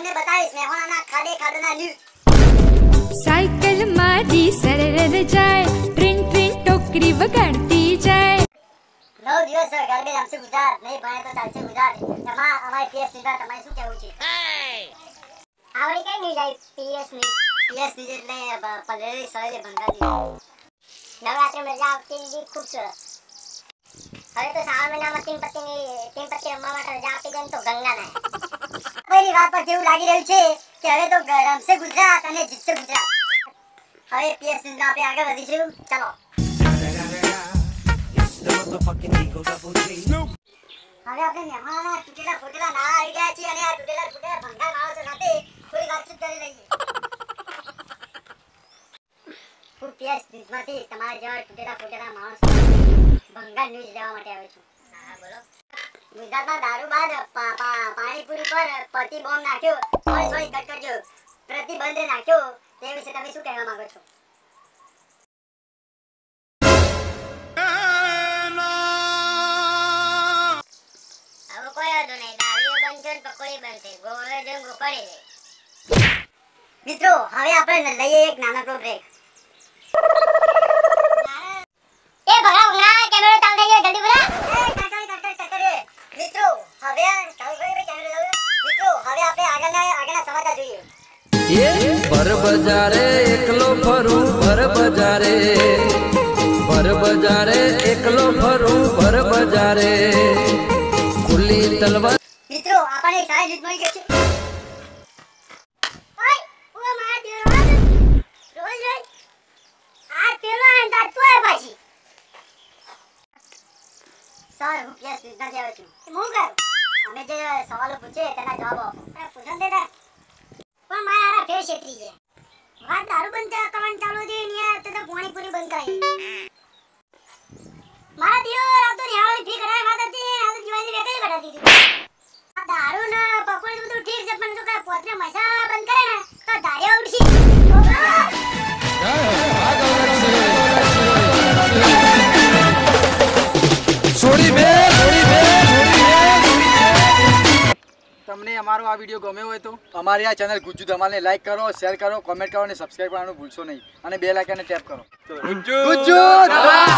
તમને બતાવીશ મેહોણાના ખાડે ખાડના news. Cycle મારી સરર જાય, ટ્રેન ટ્રેન ટોકરી વગાડતી જાય। 9 દિવસ ગરબે રમશે ગુજરાત, નહીં ભણે તો ચાલશે ગુજરાત। તમા અમારી પીએસ ન્યૂઝ તમારે શું કહેવું છે? આવડી કઈ ન્યૂઝ આવી? પીએસ ન્યૂઝ એટલે પલરેલી સળે બંગાળી નવરાત્રી મજા આવતી હતી, ખૂબ સરસ। હવે તો શ્રાવણ મહિનામાં તીન પત્તી રમવા માટે રજા આપી દે તો ગંગા નાય। પહેલી વાત પર જેવું લાગી રહ્યું છે કે હવે તો રમશે ગુજરાત અને જીતશે ગુજરાત। હવે પીએસ ન્યૂઝમાં આપણે આગળ વધીશું, ચાલો। હવે આપણે મહેમાનોના તૂટેલા ફૂટેલા નાળા આવી ગયા છીએ અને આ તૂટેલા ફૂટેલા ભંગાર માણસો સાથે થોડી વાતચીત કરી લઈએ। હું પીએસ ન્યૂઝમાંથી તમારા જેવા તૂટેલા ફૂટેલા માણસો ભંગાર ન્યૂઝ લેવા માટે આવ્યો છું। હા બોલો। ગુજરાતમાં દારૂ બાદ પાણીપુરી પર પ્રતિબંધ નાખ્યો, સોરી કટ કરજો, પ્રતિબંધ નાખ્યો, તે વિશે તમે શું કહેવા માંગો છો? મિત્રો હવે આપણે લઈએ એક નાનકડો બ્રેક। એ ભગા ભગા કેમેરો ચાલુ થઈ ગયો, જલ્દી બોલા। મિત્રો હવે ચાલુ કરી કેમેરો ચાલુ। મિત્રો હવે આપણે આગળના સમાચાર જોઈએ। ભર બજારે એકલો ફરું, ભર બજારે એકલો ફરું, ભર બજારે ખુલ્લી તલવાર। મિત્રો આપણને એક સારી રીત મળી ગઈ છે। સર હું પીએસ ન્યૂઝ આવ્યો છું। હું કરું અમે જે સવાલો પૂછે તેના જવાબ આપો। પૂછન દેતા પણ મારા આરા ફેર છેતરી છે। વાત દારૂ બંધ કરવાનું ચાલુ હતી ને યાર તો પાણીપુરી બંધ કરાવી। મારા દીવો રાતો નિહાળોની ફી કરાવી વાત હતી, આ તો જીવાની વેકલી બતા દીધી। આ દારૂ ને પકોડી બધું ઠીક છે પણ જો કે પોતને મસાલા બંધ કરે ને તો ધાર્યા ઉડશી। તમને અમારો આ વિડીયો ગમ્યો હોય તો અમારી આ ચેનલ ગુજ્જુ ધમાલને લાઈક કરો, શેર કરો, કોમેન્ટ કરો અને સબસ્ક્રાઇબ કરવાનું ભૂલશો નહીં અને બેલ આઇકનને ટેપ કરો। ગુજ્જુ ધમાલ